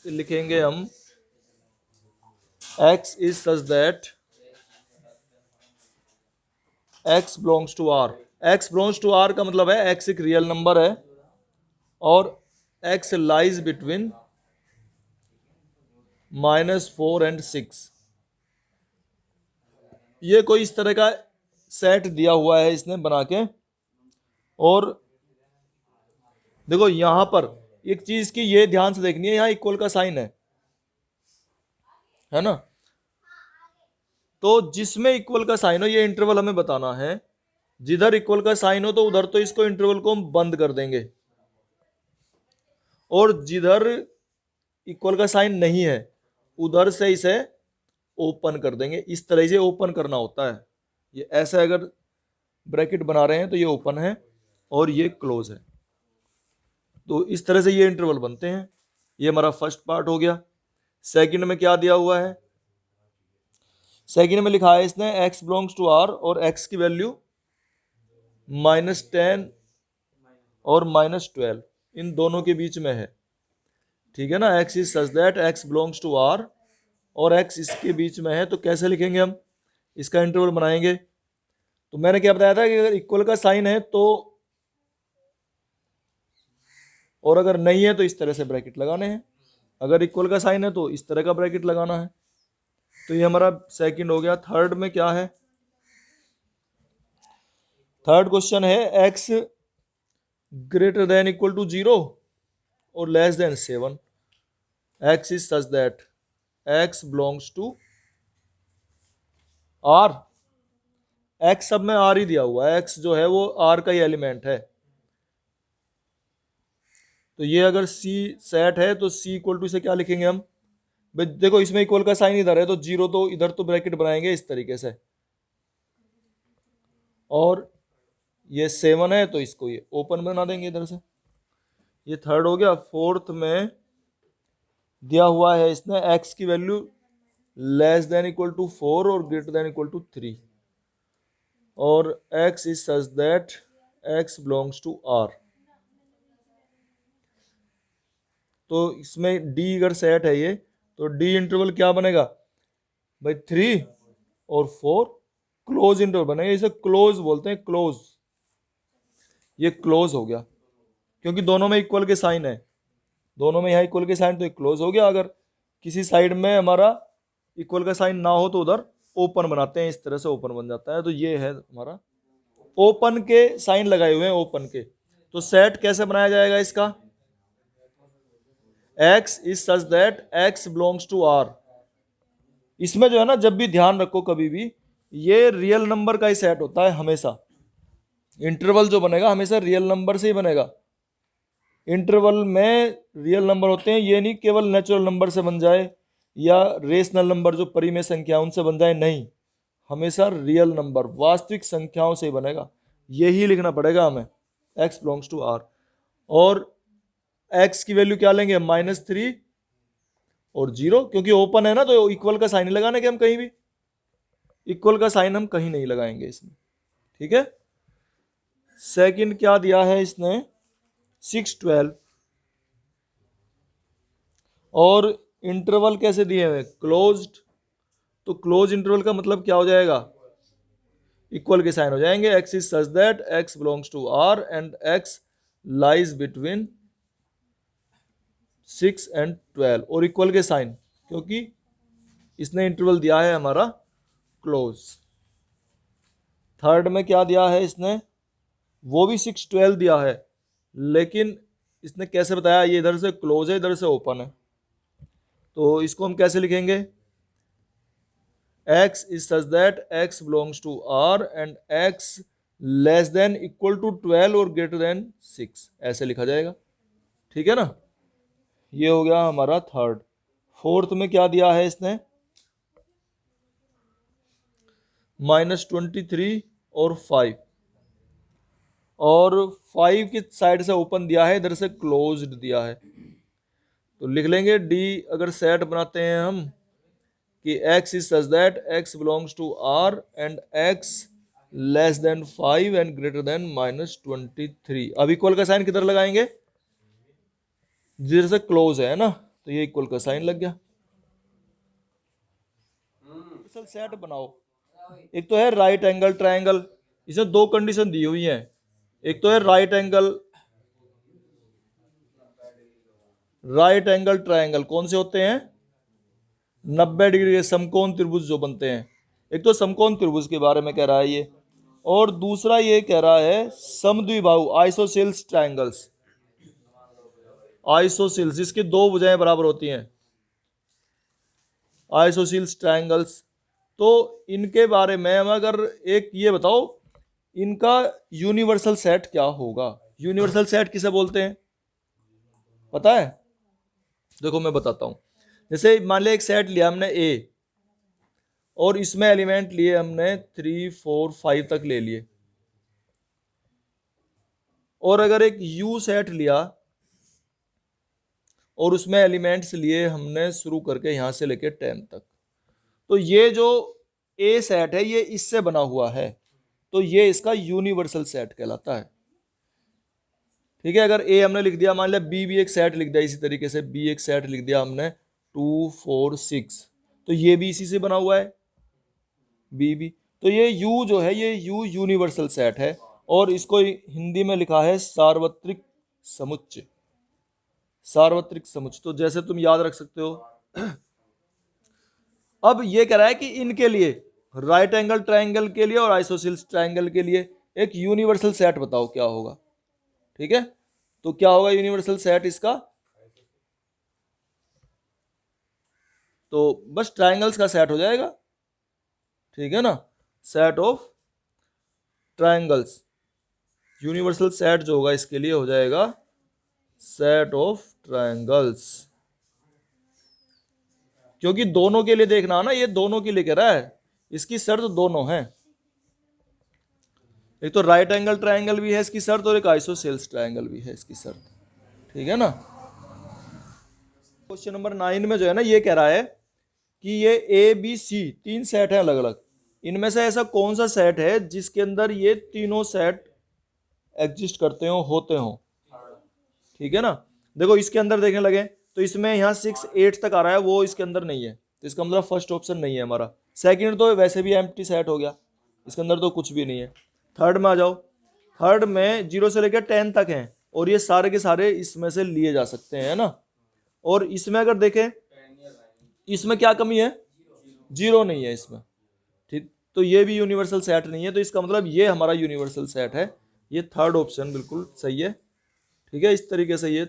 लिखेंगे हम x is such that x belongs to r। x belongs to r का मतलब है x एक रियल नंबर है और x लाइज बिटवीन -4 एंड 6। ये कोई इस तरह का सेट दिया हुआ है इसने बना के। और देखो यहां पर एक चीज की ये ध्यान से देखनी है, यहां इक्वल का साइन है ना। तो जिसमें इक्वल का साइन हो ये इंटरवल हमें बताना है। जिधर इक्वल का साइन हो तो उधर तो इसको इंटरवल को हम बंद कर देंगे, और जिधर इक्वल का साइन नहीं है उधर से इसे ओपन कर देंगे। इस तरह से ओपन करना होता है। ये ऐसे अगर ब्रैकेट बना रहे हैं तो ये ओपन है और ये क्लोज है। तो इस तरह से ये इंटरवल बनते हैं। ये हमारा फर्स्ट पार्ट हो गया। सेकंड में क्या दिया हुआ है? सेकंड में लिखा है इसने x बिलोंग्स टू r और x की वैल्यू -10 और -12 इन दोनों के बीच में है। ठीक है ना। x is such that x belongs to r और x इसके बीच में है। तो कैसे लिखेंगे हम? इसका इंटरवल बनाएंगे। तो मैंने क्या बताया था कि अगर इक्वल का साइन है तो, और अगर नहीं है तो इस तरह से ब्रैकेट लगाने हैं। अगर इक्वल का साइन है तो इस तरह का ब्रैकेट लगाना है। तो ये हमारा सेकंड हो गया। थर्ड में क्या है? थर्ड क्वेश्चन है x greater than equal to 0 और less than 7। x is such that x belongs to r। x सब में r ही दिया हुआ है। x जो है वो r का ही एलिमेंट है। तो ये अगर c सेट है तो c इक्वल टू से क्या लिखेंगे हम? देखो इसमें इक्वल का साइन इधर है तो 0 तो इधर तो ब्रैकेट बनाएंगे इस तरीके से, और ये 7 है तो इसको ये ओपन बना देंगे इधर से। ये थर्ड हो गया। फोर्थ में दिया हुआ है इसने x की value less than equal to 4 और ग्रेटर देन इक्वल टू 3, और x is such that x belongs to r। तो इसमें d अगर सेट है ये तो d इंटरवल क्या बनेगा भाई? 3 और 4 क्लोज इंटरवल बनेगा। इसे क्लोज बोलते हैं, क्लोज। ये क्लोज हो गया क्योंकि दोनों में इक्वल के साइन है। दोनों में यहाँ इक्वल के साइन तो क्लोज हो गया। अगर किसी साइड में हमारा इक्वल का साइन ना हो तो उधर ओपन बनाते हैं, इस तरह से ओपन बन जाता है। तो ये है हमारा ओपन के साइन लगाए हुए हैं, ओपन के। तो सेट कैसे बनाया जाएगा इसका? x is such that x belongs to r। इसमें जो है ना, जब भी ध्यान रखो कभी भी, ये रियल नंबर का ही सेट होता है हमेशा। इंटरवल जो बनेगा हमेशा रियल नंबर से ही बनेगा। इंटरवल में रियल नंबर होते हैं, ये नहीं केवल नेचुरल नंबर से बन जाए या रेशनल नंबर जो परिमेय संख्या उनसे बन जाए, नहीं, हमेशा रियल नंबर वास्तविक संख्याओं से ही बनेगा। यही लिखना पड़ेगा हमें, x बिलोंग्स टू r। और x की वैल्यू क्या लेंगे? -3 और 0, क्योंकि ओपन है ना तो इक्वल का साइन लगाने के हम कहीं भी, इक्वल का साइन हम कहीं नहीं लगाएंगे इसमें। ठीक है। सेकंड क्या दिया है इसने? 6, 12। और इंटरवल कैसे दिए हुए? क्लोज्ड। तो क्लोज इंटरवल का मतलब क्या हो जाएगा? इक्वल के साइन हो जाएंगे। x is such that x belongs to r and x lies between 6 and 12, और इक्वल के साइन क्योंकि इसने इंटरवल दिया है हमारा क्लोज। थर्ड में क्या दिया है इसने? वो भी 6, 12 दिया है, लेकिन इसने कैसे बताया? ये इधर से क्लोज है, इधर से ओपन है। तो इसको हम कैसे लिखेंगे? x is such that x belongs to r and x less than equal to 12 और ग्रेटर देन 6, ऐसे लिखा जाएगा। ठीक है ना। ये हो गया हमारा थर्ड। फोर्थ में क्या दिया है इसने? -23 और 5, और 5 की साइड से ओपन दिया है, इधर से क्लोज्ड दिया है। तो लिख लेंगे d अगर सेट बनाते हैं हम कि x is such that x belongs to r and x less than 5 and greater than -23। अब इक्वल का साइन किधर लगाएंगे? जिधर से क्लोज है ना, तो ये इक्वल का साइन लग गया। सेट बनाओ। एक तो है राइट एंगल ट्रायंगल, इसमें दो कंडीशन दी हुई है। एक तो है राइट एंगल ट्रायंगल, कौन से होते हैं? 90 डिग्री के समकोण त्रिभुज जो बनते हैं। एक तो समकोण त्रिभुज के बारे में कह रहा है ये, और दूसरा ये कह रहा है समद्विबाहु आइसोसेल्स ट्रायंगल्स। आइसोसेल्स, इसकी दो भुजाएं बराबर होती हैं, आइसोसेल्स ट्रायंगल्स। तो इनके बारे में हम अगर एक ये बताओ, इनका यूनिवर्सल सेट क्या होगा? यूनिवर्सल सेट किसे बोलते हैं पता है? देखो मैं बताता हूं। जैसे मान लिया एक सेट लिया हमने ए, और इसमें एलिमेंट लिए हमने 3, 4, 5 तक ले लिए, और अगर एक यू सेट लिया और उसमें एलिमेंट्स लिए हमने शुरू करके यहां से लेके 10 तक, तो ये जो ए सेट है ये इससे बना हुआ है, तो ये इसका यूनिवर्सल सेट कहलाता है। ठीक है, अगर ए हमने लिख दिया, मान लिया बी भी एक सेट लिख दिया, इसी तरीके से बी एक सेट लिख दिया हमने 2, 4, 6, तो ये भी इसी से बना हुआ है बी भी। तो ये यू जो है ये यू यूनिवर्सल सेट है, और इसको हिंदी में लिखा है सार्वत्रिक समुच्चय। सार्वत्रिक समुच्चय, तो जैसे तुम याद रख सकते हो। अब ये कह रहा है कि इनके लिए, राइट एंगल ट्रायंगल के लिए और आइसोसेल्स ट्रायंगल के लिए एक यूनिवर्सल सेट बताओ क्या होगा। ठीक है, तो क्या होगा यूनिवर्सल सेट इसका? तो बस ट्रायंगल्स का सेट हो जाएगा। ठीक है ना, set of triangles. Universal set जो होगा इसके लिए हो जाएगा सेट ऑफ ट्रायंगल्स, क्योंकि दोनों के लिए देखना ना, ये दोनों के लिए कह रहा है, इसकी शर्त दोनों है। एक तो राइट एंगल ट्रायंगल भी है इसकी शर्त, और एक आइसोसेल्स ट्रायंगल भी है इसकी शर्त। ठीक है ना। क्वेश्चन नंबर 9 में जो है ना ये कह रहा है कि ये ए बी सी 3 सेट हैं अलग अलग, इनमें से ऐसा कौन सा सेट है जिसके अंदर ये तीनों सेट एग्जिस्ट करते हो, होते हो। ठीक है ना, देखो इसके अंदर देखने लगे तो इसमें यहाँ 6, 8 तक आ रहा है, वो इसके अंदर नहीं है, तो इसका मतलब फर्स्ट ऑप्शन नहीं है हमारा। सेकंड तो वैसे भी एम्प्टी सेट हो गया, इसके अंदर तो कुछ भी नहीं है। थर्ड में आ जाओ, थर्ड में 0 से लेकर 10 तक हैं, और ये सारे के सारे इसमें से लिए जा सकते हैं, है ना। और इसमें अगर देखें, इसमें क्या कमी है? 0 नहीं है इसमें। ठीक, तो ये भी यूनिवर्सल सेट नहीं है, तो इसका मतलब ये हमारा यूनिवर्सल सेट है। ये थर्ड ऑप्शन बिल्कुल सही है। ठीक है, इस तरीके से ये